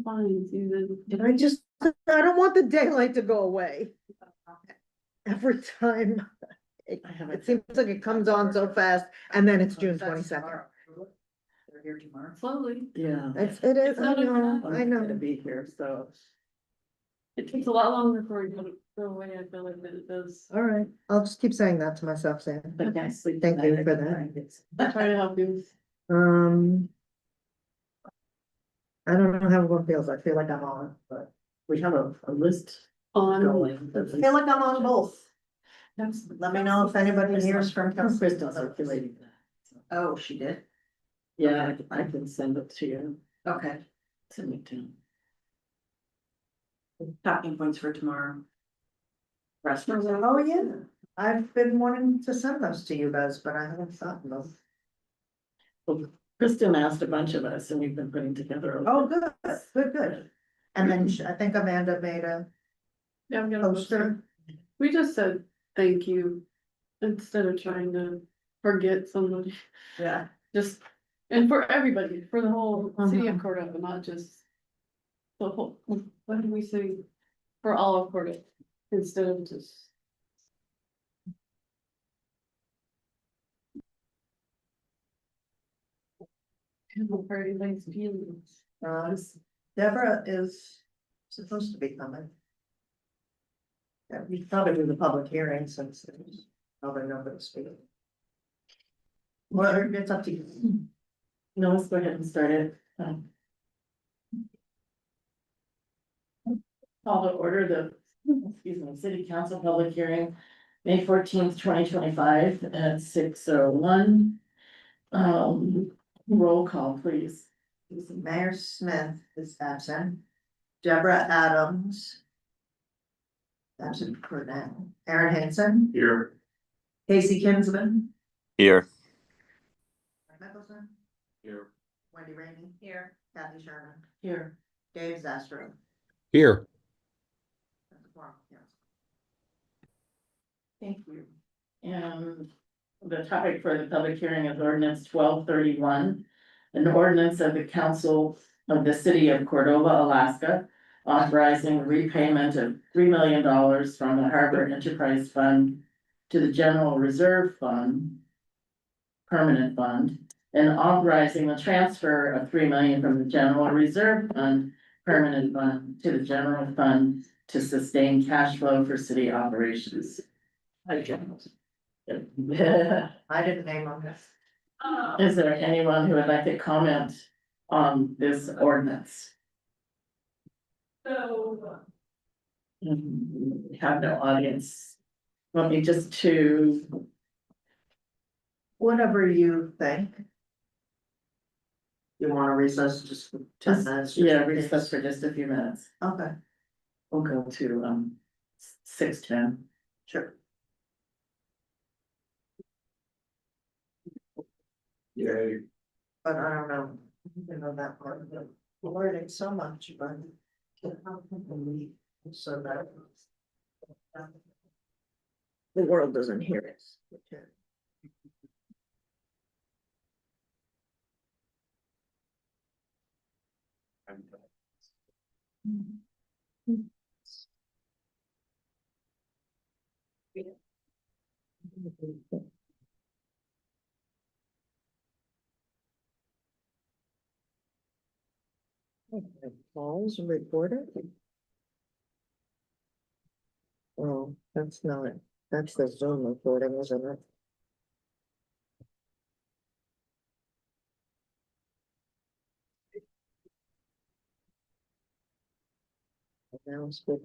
fine, Susan. I don't want the daylight to go away. Every time. It seems like it comes on so fast and then it's June 22nd. They're here tomorrow. Slowly. Yeah. It is, It's I not know, enough. I know. To be here, so. It takes a lot longer for it to go away, I feel like, than it does. All right, I'll just keep saying that to myself, Sam. But can't sleep. Thank you tonight, for I that. think it's- I try to help you. I don't know how one feels. I feel like I'm on, but We have a list On, going. I feel like I'm on both. Let me know if anybody hears from Crystal circulating that. Oh, she did? Yeah, I can send it to you. Okay. Send it to you. Talking points for tomorrow. Restaurants. Oh, yeah. I've been wanting to send those to you guys, but I haven't gotten them. Well, Kristen asked a bunch of us and we've been putting together. Oh, good. And then I think Amanda made a yeah, I'm gonna post it. poster. We just said thank you instead of trying to forget somebody, Yeah. just, and for everybody, for the whole city of Cordova, not just. The whole, what did we say, for all of Cordova, instead of just. Everybody's feelings. Deborah is supposed to be coming. Yeah, we should probably do the public hearing since there's probably nobody speaking. Well, it's up to you. No, let's go ahead and start it. Call to order the city council public hearing, May 14th, 2025 at 6:01. Roll call, please. Mayor Smith is absent. Deborah Adams. Absent for now. Aaron Hanson. Here. Casey Kinsman. Here. Mike Mickelson. Here. Wendy Rainey. Here. Kathy Sherman. Here. Dave Zastro. Here. Thank you. And the topic for the public hearing is ordinance 1231. An ordinance of the council of the city of Cordova, Alaska, authorizing repayment of $3 million from the Harbor Enterprise Fund to the General Reserve Fund, permanent fund, and authorizing the transfer of $3 million from the General Reserve Fund, permanent fund, to the general fund to sustain cash flow for city operations. I didn't name on this. Is there anyone who would like to comment on this ordinance? We have no audience. Want me just to, Whatever you think. You wanna recess just for 10 minutes? just yeah, in case? recess for just a few minutes. Okay, We'll go to 6:10. sure. Yay. But I don't know, you know that part of it, we're learning so much, but. So that. The world doesn't hear us. Calls recorded. Oh, that's not it. That's the Zoom recording, isn't it? Now it's good.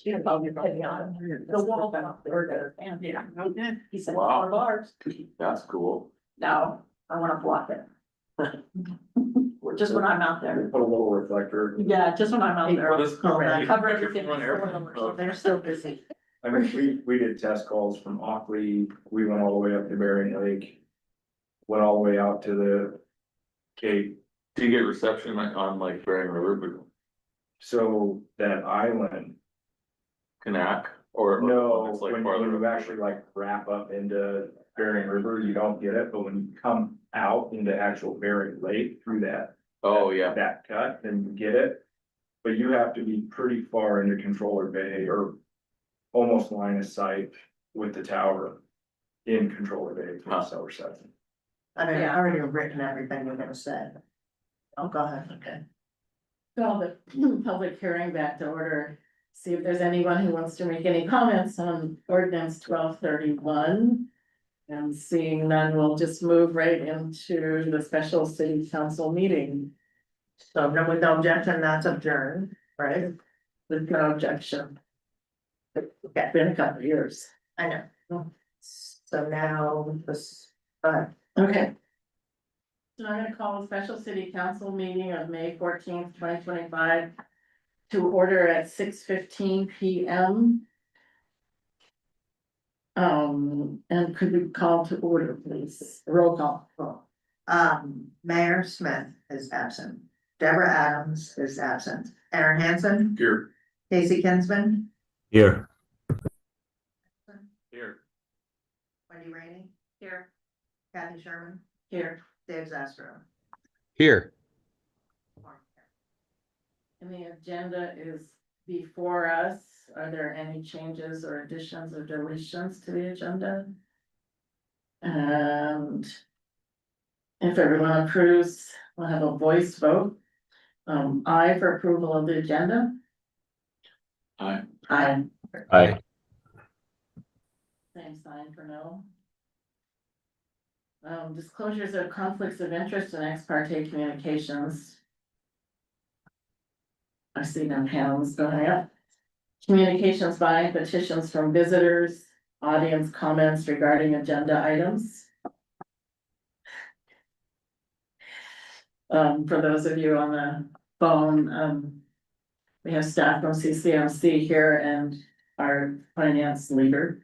You're probably on the wall, or and yeah, Okay. he said, Wow. 4 bars. That's cool. No, I wanna block it. Just when I'm out there. Put a little reflector. Yeah, just when I'm out there. Well, this- I'll cover Put your everything phone on before airplane them, so mode. they're still busy. I mean, we did test calls from Ockley, we went all the way up to Bering Lake. Went all the way out to the Cape, Do you get reception on like Bering River, but so that island, Kanak or? no, it's like when farther you up? actually like wrap up into Bering River, you don't get it, but when you come out into actual Bering Lake through that. Oh, yeah. That cut, then you get it. But you have to be pretty far into Controller Bay or almost line of sight with the tower in Controller Bay for Huh. cell reception. I mean, I Yeah. already have written everything you're gonna say. Oh, go ahead, okay. Call the public hearing back to order. See if there's anyone who wants to make any comments on ordinance 1231. And seeing none, we'll just move right into the special city council meeting So no, with no objection, that's adjourned, right? with no objection. Okay, Been a couple of years. I know. So now this, Okay. So I'm gonna call a special city council meeting of May 14th, 2025. To order at 6:15 PM. And could we call to order, please? Roll call. cool. Mayor Smith is absent. Deborah Adams is absent. Aaron Hanson, Here. Casey Kinsman, Here. Here. Wendy Rainey, Here. Kathy Sherman, Here. Dave Zastro. Here. And the agenda is before us. Are there any changes or additions or deletions to the agenda? And if everyone approves, we'll have a voice vote. I for approval of the agenda. Aye. Aye. Aye. Same sign for no. Disclosures of conflicts of interest and ex parte communications. I see no hands going up. Communications by petitions from visitors, audience comments regarding agenda items. For those of you on the phone, we have staff from CCMC here and our finance leader.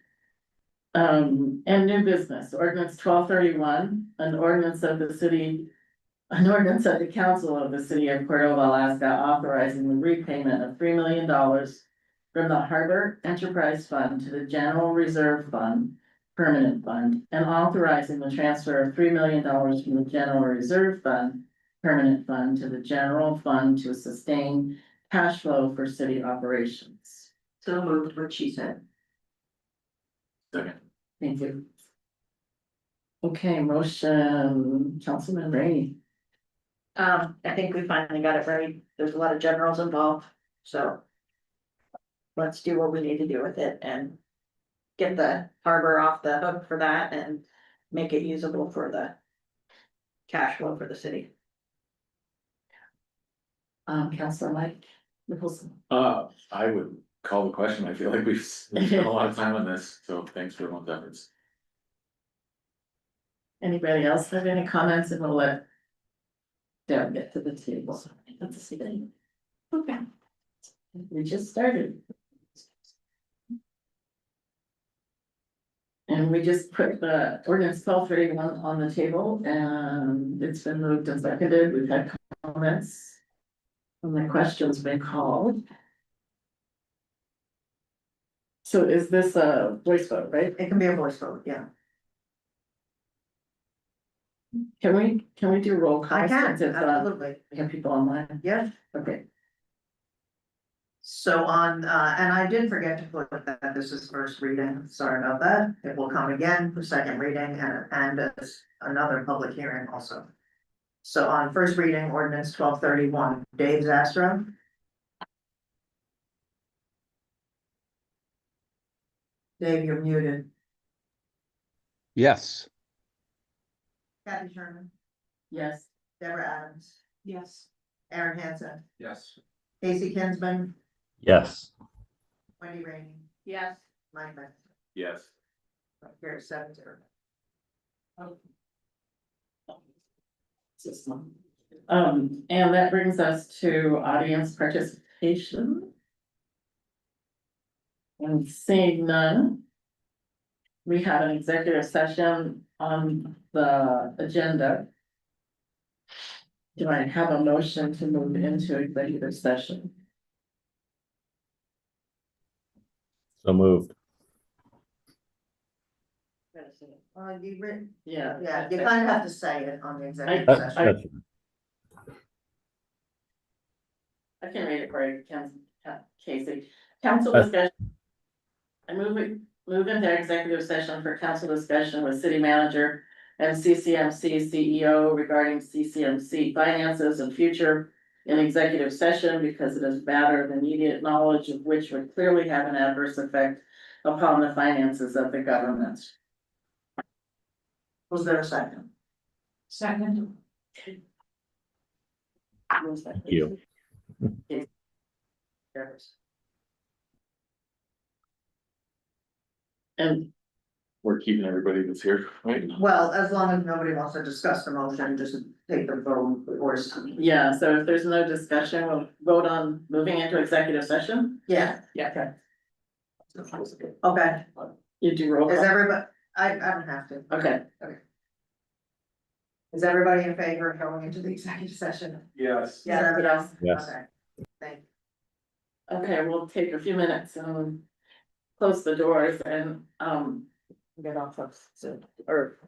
And new business, ordinance 1231, an ordinance of the city. An ordinance of the council of the city of Cordova, Alaska, authorizing the repayment of $3 million. From the Harbor Enterprise Fund to the General Reserve Fund, Permanent Fund, and authorizing the transfer of $3 million from the General Reserve Fund, Permanent Fund to the General Fund to sustain cash flow for city operations. So moved what she said. Second. Thank you. Okay, motion, Councilman Rainey. I think we finally got it right. There's a lot of generals involved, so. Let's do what we need to do with it and. Get the harbor off the hook for that and make it usable for the. Cash flow for the city. Councilor Mike Nicholson. I would call the question. I feel like we've spent a lot of time on this, so thanks for everyone's efforts. Anybody else have any comments, and we'll let Deb get to the table. That's a city. Okay. We just started. And we just put the ordinance 1231 on the table, and it's been moved and seconded. We've had comments. And the questions been called. So is this a voice vote, right? It can be a voice vote, yeah. Can we do roll call? I can, since it's, absolutely, We have people online. yeah. Okay. So on, and I did forget to put that this is first reading, sorry about that. It will come again for second reading and as another public hearing also. So on first reading, ordinance 1231, Dave Zastro. Dave, you're muted. Yes. Kathy Sherman, Yes. Deborah Adams, Yes. Aaron Hanson, Yes. Casey Kinsman, Yes. Wendy Rainey, Yes. Mike Mann, Yes. here 7-0. And that brings us to audience participation. And seeing none. We have an executive session on the agenda. Do I have a motion to move into executive session? So moved. You written, Yeah. yeah, you kind of have to say it on the executive That- session. that's- I can read it for you, Casey. Council Uh. discussion. I move into executive session for council discussion with city manager and CCMC CEO regarding CCMC finances and future in executive session because it is matter of immediate knowledge of which would clearly have an adverse effect upon the finances of the government. Was there a second? Second. Thank you. And We're keeping everybody that's here, right? Well, as long as nobody wants to discuss the motion, just take the vote or. yeah, so if there's no discussion, we'll vote on moving into executive session. Yeah, Yeah. okay, You do roll is call. everybody, I don't have to. Okay, Is everybody in favor of going into the executive session? Yes. Yes. yes. Yes. Okay. Thank you. Okay, we'll take a few minutes and close the doors and, get off of, or,